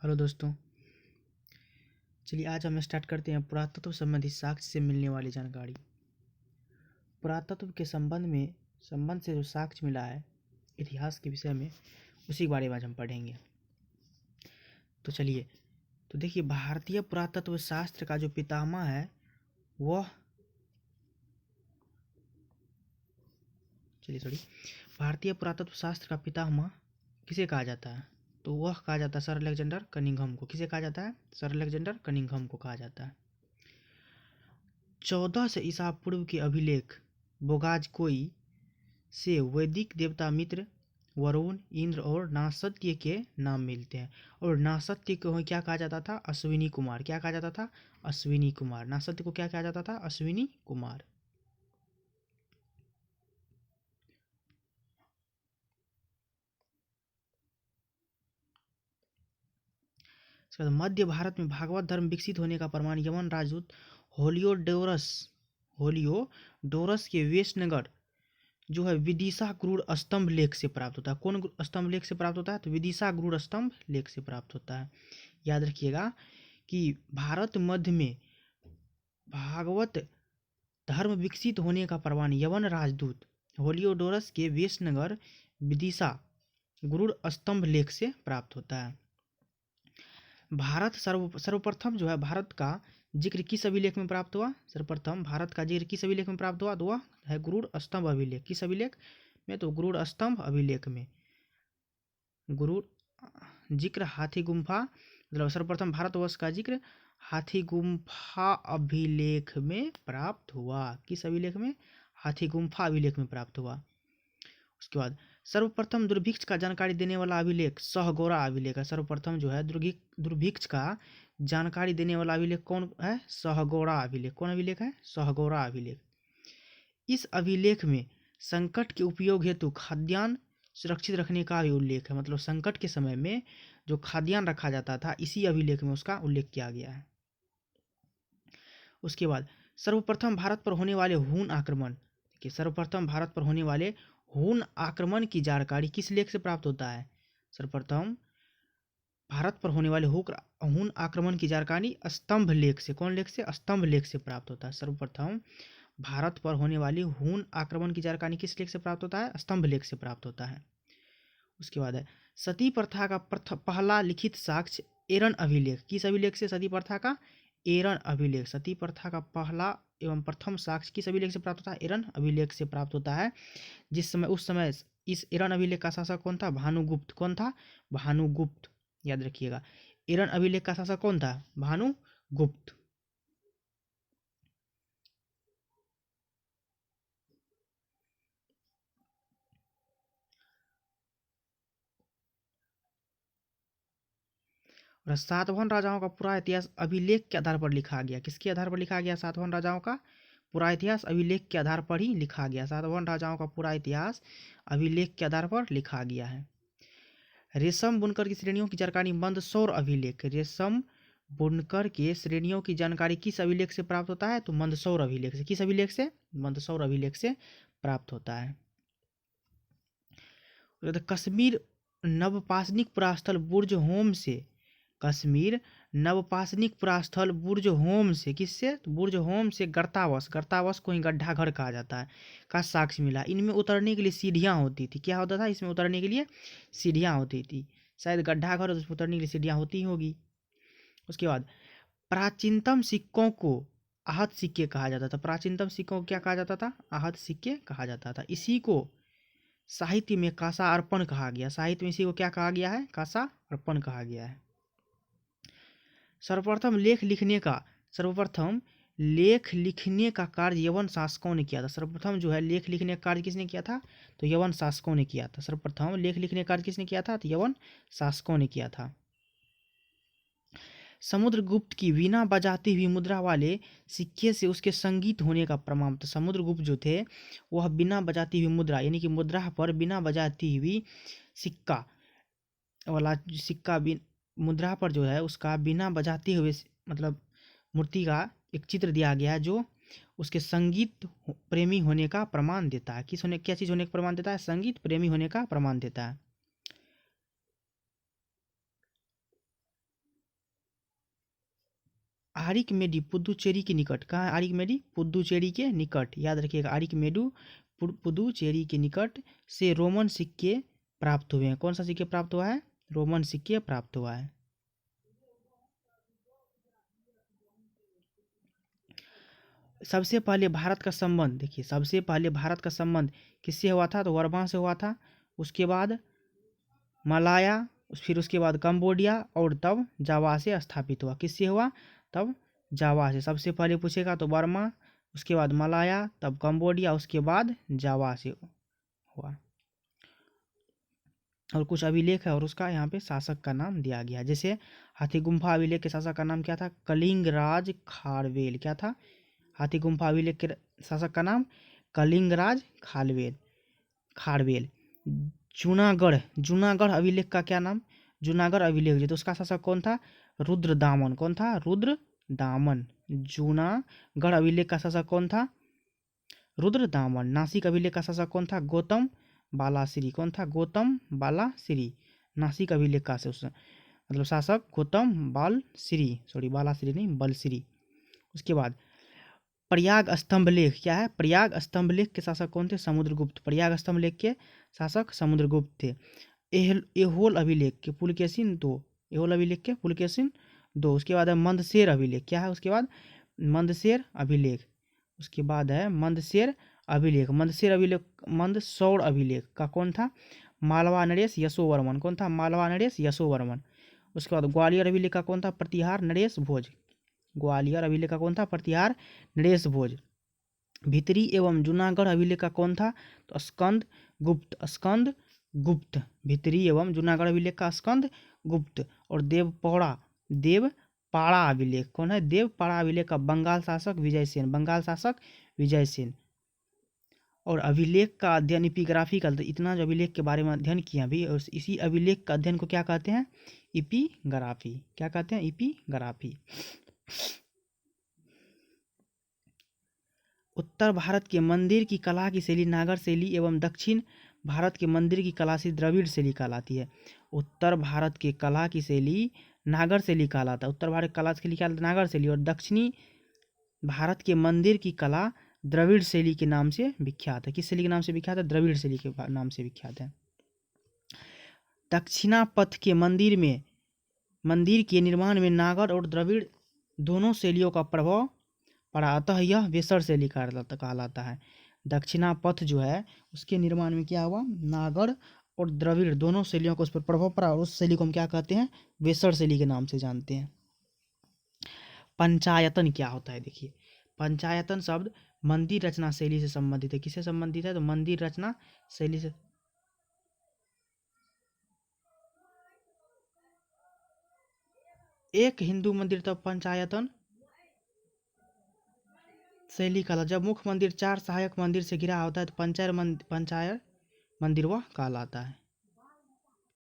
Hello दोस्तों, चलिए आज हम स्टार्ट करते हैं पुरातत्व संबंधी साक्ष्य से मिलने वाली जानकारी। पुरातत्व के संबंध से जो साक्ष्य मिला है इतिहास के विषय में, उसी के बारे में आज हम पढ़ेंगे। तो चलिए, तो देखिए, भारतीय पुरातत्व शास्त्र का जो पितामह है वह भारतीय पुरातत्व शास्त्र का पितामह किसे कहा जाता है? तो वह कहा जाता है सर अलेक्जेंडर कनिंघम को। किसे कहा जाता है? सर अलेक्जेंडर कनिंघम को कहा जाता है। 1400 ईसा पूर्व के अभिलेख बोगाजकोई से वैदिक देवता मित्र, वरुण, इंद्र और नासत्य के नाम मिलते हैं। और नासत्य को क्या कहा जाता था? अश्विनी कुमार। क्या कहा जाता था? अश्विनी कुमार। नासत्य को क्या कहा जाता था? अश्विनी कुमार। मध्य भारत में भागवत धर्म विकसित होने का प्रमाण यवन राजदूत होलियोडोरस के वेशनगर जो है विदिशा क्रूर स्तंभ लेख से प्राप्त होता है। कौन स्तंभ लेख से प्राप्त होता है? तो विदिशा क्रूर स्तंभ लेख से प्राप्त होता है। याद रखिएगा कि भारत मध्य में भागवत धर्म विकसित होने का प्रमाण यवन राजदूत होलियोडोरस के वेशनगर विदिशा गुरुड़ स्तंभ लेख से प्राप्त होता है। भारत सर्वप्रथम जो है भारत का जिक्र किस अभिलेख में प्राप्त हुआ? सर्वप्रथम भारत का जिक्र किस अभिलेख में प्राप्त हुआ? तो वह है गुरुड़ स्तंभ अभिलेख। किस अभिलेख में? तो गुरुड़ स्तंभ अभिलेख में। गुरुड़ जिक्र हाथी गुम्फा, मतलब सर्वप्रथम भारतवर्ष का जिक्र हाथी गुम्फा अभिलेख में प्राप्त हुआ। किस अभिलेख में? हाथी गुम्फा अभिलेख में प्राप्त हुआ। उसके बाद सर्वप्रथम दुर्भिक्ष का जानकारी देने वाला अभिलेख सहगौरा अभिलेख है। सर्वप्रथम जो है दुर्भिक्ष का जानकारी देने वाला अभिलेख कौन है? सहगौरा अभिलेख। कौन अभिलेख है? सहगौरा अभिलेख। इस अभिलेख में संकट के उपयोग हेतु खाद्यान्न सुरक्षित रखने का भी उल्लेख है। मतलब संकट के समय में जो खाद्यान्न रखा जाता था, इसी अभिलेख में उसका उल्लेख किया गया है। उसके बाद सर्वप्रथम भारत पर होने वाले हून आक्रमण, सर्वप्रथम भारत पर होने वाले हून आक्रमण की जानकारी किस लेख से प्राप्त होता है? सर्वप्रथम भारत पर होने वाले हून आक्रमण की जानकारी स्तंभ लेख से। कौन लेख से? स्तंभ लेख से प्राप्त होता है। सर्वप्रथम भारत पर होने वाली हून आक्रमण की जानकारी किस लेख से प्राप्त होता है? स्तंभ लेख से प्राप्त होता है। उसके बाद है सती प्रथा का पहला लिखित साक्ष्य एरन अभिलेख। किस अभिलेख से? सती प्रथा का एरन अभिलेख। सती प्रथा का पहला एवं प्रथम साक्ष्य किस अभिलेख से प्राप्त होता है? एरन अभिलेख से प्राप्त होता है। उस समय इस एरन अभिलेख का शासक कौन था? भानुगुप्त। कौन था? भानुगुप्त। याद रखिएगा, एरन अभिलेख का शासक कौन था? भानुगुप्त। और सातवाहन राजाओं का पूरा इतिहास अभिलेख के आधार पर लिखा गया। किसके आधार पर लिखा गया? सातवाहन राजाओं का पूरा इतिहास अभिलेख के आधार पर ही लिखा गया। सातवाहन राजाओं का पूरा इतिहास अभिलेख के आधार पर लिखा गया है। रेशम बुनकर की श्रेणियों की जानकारी मंदसौर अभिलेख। रेशम बुनकर के श्रेणियों की जानकारी किस अभिलेख से प्राप्त होता है? तो मंदसौर अभिलेख से। किस अभिलेख से? मंदसौर अभिलेख से प्राप्त होता है। कश्मीर नवपाषाणिक पुरास्थल बुर्ज होम से, कश्मीर नवपाषाणिक पुरास्थल बुर्ज होम से, किससे? तो बुर्ज होम से गर्तावश को ही गड्ढा घर कहा जाता है, का साक्ष्य मिला। इनमें उतरने के लिए सीढ़ियाँ होती थी। क्या होता था? इसमें उतरने के लिए सीढ़ियाँ होती थी। शायद गड्ढा घर उसमें उतरने के लिए सीढ़ियाँ होती ही होगी। उसके बाद प्राचीनतम सिक्कों को आहत सिक्के कहा जाता था। प्राचीनतम सिक्कों को क्या कहा जाता था? आहत सिक्के कहा जाता था। इसी को साहित्य में कासा अर्पण कहा गया। साहित्य में इसी को क्या कहा गया है? कासा अर्पण कहा गया है। सर्वप्रथम लेख लिखने का कार्य यवन शासकों ने किया था। सर्वप्रथम जो है लेख लिखने का कार्य किसने किया था? तो यवन शासकों ने किया था। सर्वप्रथम लेख लिखने का कार्य किसने किया था? तो यवन शासकों ने किया था। समुद्रगुप्त की वीणा बजाती हुई मुद्रा वाले सिक्के से उसके संगीत होने का प्रमाण। तो समुद्रगुप्त जो थे वह बिना बजाती हुई मुद्रा, यानी कि मुद्रा पर बिना बजाती हुई सिक्का वाला सिक्का मुद्रा पर जो है उसका बिना बजाते हुए मतलब मूर्ति का एक चित्र दिया गया है जो उसके संगीत प्रेमी होने का प्रमाण देता है। क्या चीज़ होने का प्रमाण देता है? संगीत प्रेमी होने का प्रमाण देता है। आरिकमेडी पुदुचेरी के निकट, कहाँ है आरिकमेडी? पुदुचेरी के निकट, याद रखिएगा आरिकमेडू पुदुचेरी के निकट से रोमन सिक्के प्राप्त हुए हैं। कौन सा सिक्के प्राप्त हुआ है? रोमन सिक्के प्राप्त हुआ है। सबसे पहले भारत का संबंध, देखिए सबसे पहले भारत का संबंध किससे हुआ था? तो वर्मा से हुआ था। उसके बाद मलाया, फिर उसके बाद कंबोडिया और तब जावा से स्थापित हुआ। किससे हुआ? तब जावा से। सबसे पहले पूछेगा तो वर्मा, उसके बाद मलाया, तब कंबोडिया, उसके बाद जावा से हुआ। और कुछ अभिलेख है और उसका यहाँ पे शासक का नाम दिया गया है। जैसे हाथी गुम्फा अभिलेख के शासक का नाम क्या था? कलिंगराज खारवेल। क्या था? हाथी गुम्फा अभिलेख के शासक का नाम कलिंगराज खारवेल। जूनागढ़ अभिलेख का क्या नाम? जूनागढ़ अभिलेख जो, तो उसका शासक कौन था? रुद्रदामन। कौन था? रुद्रदामन। जूनागढ़ अभिलेख का शासक कौन था? रुद्रदामन। नासिक अभिलेख का शासक कौन था? गौतम बालाश्री। कौन था? गौतम बालाश्री। नासिक अभिलेख का मतलब शासक गौतम बालाश्री नहीं, बलश्री। उसके बाद प्रयाग स्तंभ लेख, क्या है? प्रयाग स्तंभ लेख के शासक कौन थे? समुद्रगुप्त। प्रयाग स्तंभ लेख के शासक समुद्रगुप्त थे। एहोल अभिलेख के पुलकेशिन दो। एहोल अभिलेख के पुलकेशिन दो। उसके बाद है मंदसेर अभिलेख। क्या है उसके बाद? मंदसेर अभिलेख। उसके बाद है मंदसेर अभिलेख। मंदसौर अभिलेख का कौन था? मालवा नरेश यशोवर्मन। कौन था? मालवा नरेश यशोवर्मन। उसके बाद ग्वालियर अभिलेख का कौन था? प्रतिहार नरेश भोज। ग्वालियर अभिलेख का कौन था? प्रतिहार नरेश भोज। भितरी एवं जूनागढ़ अभिलेख का कौन था? तो स्कंद गुप्त। भितरी एवं जूनागढ़ अभिलेख का स्कंद गुप्त। और देवपाड़ा अभिलेख कौन है? देवपाड़ा अभिलेख का बंगाल शासक विजय सेन। और अभिलेख का अध्ययन इपिग्राफी का, इतना जो अभिलेख के बारे में अध्ययन किया भी, और इसी अभिलेख का अध्ययन को क्या कहते हैं? इपिग्राफी। क्या कहते हैं? इपिग्राफी। उत्तर भारत के मंदिर की कला की शैली नागर शैली एवं दक्षिण भारत के मंदिर की कला से द्रविड़ शैली कहलाती है। उत्तर भारत के कला की शैली नागर शैली कहलाता है। उत्तर भारत की कला की शैली क्या कहलाता है? नागर शैली। और दक्षिणी भारत के मंदिर की कला द्रविड़ शैली के नाम से विख्यात है। किस शैली के नाम से विख्यात है? द्रविड़ शैली के नाम से विख्यात है। दक्षिणापथ के मंदिर के निर्माण में नागर और द्रविड़ दोनों शैलियों का प्रभाव पड़ा, अतः यह वेसर शैली कहलाता है। दक्षिणापथ जो है उसके निर्माण में क्या हुआ? नागर और द्रविड़ दोनों शैलियों को उस पर प्रभाव पड़ा, और उस शैली को हम क्या कहते हैं? वेसर शैली के नाम से जानते हैं। पंचायतन क्या होता है? देखिए पंचायतन शब्द मंदिर रचना शैली से संबंधित है। किससे संबंधित है? तो मंदिर रचना शैली से। एक हिंदू मंदिर तब पंचायतन शैली कहला। जब मुख्य मंदिर 4 सहायक मंदिर से घिरा होता है तो पंचायत मंदिर वह कहलाता है।